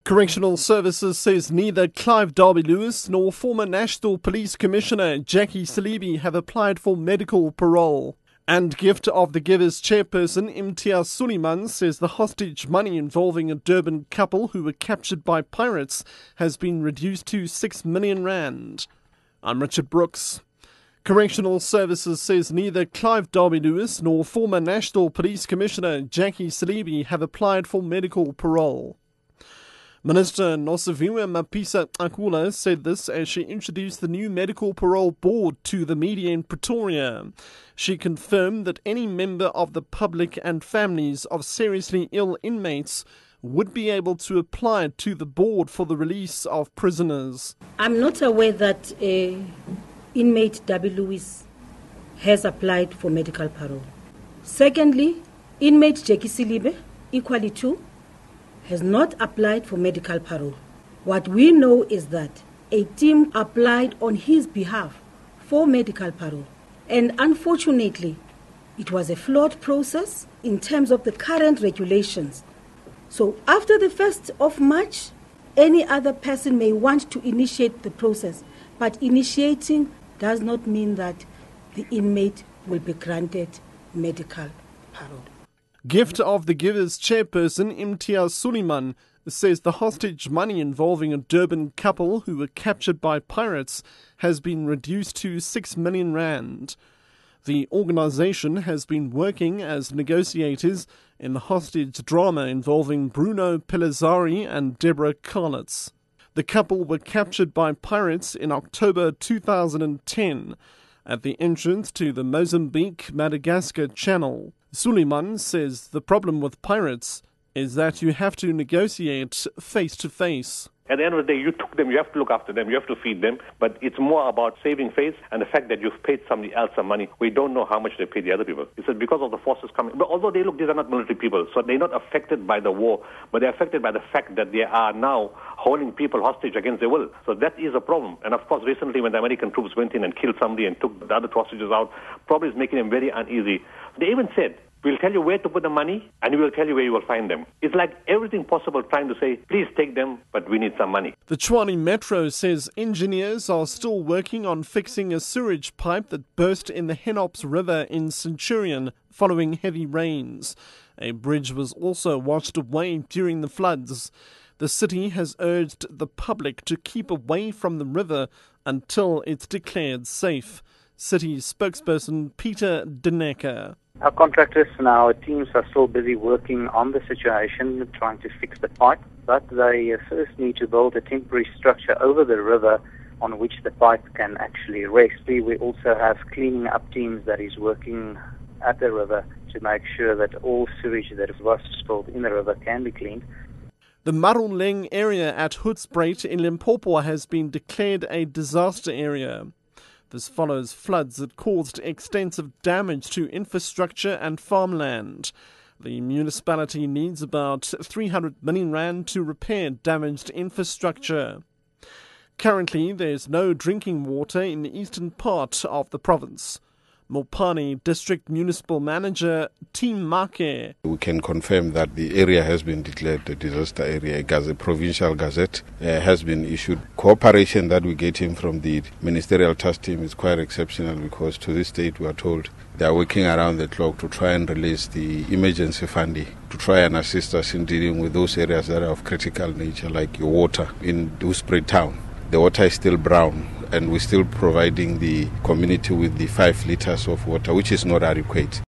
Correctional Services says neither Clive Derby-Lewis nor former National Police Commissioner Jackie Selebi have applied for medical parole. And Gift of the Givers chairperson Imtiaz Suleiman says the hostage money involving a Durban couple who were captured by pirates has been reduced to 6 million rand. I'm Richard Brooks. Correctional Services says neither Clive Derby-Lewis nor former National Police Commissioner Jackie Selebi have applied for medical parole. Minister Nosiviwe Mapisa-Nqakula said this as she introduced the new medical parole board to the media in Pretoria. She confirmed that any member of the public and families of seriously ill inmates would be able to apply to the board for the release of prisoners. I'm not aware that inmate Derby-Lewis has applied for medical parole. Secondly, inmate Jackie Selebi, equally too, has not applied for medical parole. What we know is that a team applied on his behalf for medical parole. And unfortunately, it was a flawed process in terms of the current regulations. So after the 1st of March, any other person may want to initiate the process, but initiating does not mean that the inmate will be granted medical parole. Gift of the Givers chairperson Imtiaz Suleiman says the hostage money involving a Durban couple who were captured by pirates has been reduced to 6 million rand. The organisation has been working as negotiators in the hostage drama involving Bruno Pellizzari and Deborah Carlitz. The couple were captured by pirates in October 2010 at the entrance to the Mozambique-Madagascar Channel. Suleiman says the problem with pirates is that you have to negotiate face to face. At the end of the day, you took them, you have to look after them, you have to feed them, but it's more about saving face and the fact that you've paid somebody else some money. We don't know how much they paid the other people. It's because of the forces coming. But although these are not military people, so they're not affected by the war, but they're affected by the fact that they are now holding people hostage against their will. So that is a problem. And of course, recently when the American troops went in and killed somebody and took the other hostages out, probably is making them very uneasy. They even said, we'll tell you where to put the money and we will tell you where you will find them. It's like everything possible trying to say, please take them, but we need some money. The Tshwane Metro says engineers are still working on fixing a sewage pipe that burst in the Henops River in Centurion following heavy rains. A bridge was also washed away during the floods. The city has urged the public to keep away from the river until it's declared safe. City spokesperson Peter Deneka. Our contractors and our teams are still busy working on the situation, trying to fix the pipe, but they first need to build a temporary structure over the river on which the pipe can actually rest. We also have cleaning up teams that is working at the river to make sure that all sewage that was spilled in the river can be cleaned. The Maruleng area at Hoedspruit in Limpopo has been declared a disaster area. This follows floods that caused extensive damage to infrastructure and farmland. The municipality needs about 300 million rand to repair damaged infrastructure. Currently, there's no drinking water in the eastern part of the province. Mopani District Municipal Manager Team Make. We can confirm that the area has been declared a disaster area. A provincial gazette has been issued. Cooperation that we get in from the ministerial task team is quite exceptional because to this date we are told they are working around the clock to try and release the emergency funding to try and assist us in dealing with those areas that are of critical nature like your water in Hoedspruit town. The water is still brown and we're still providing the community with the 5 liters of water, which is not adequate.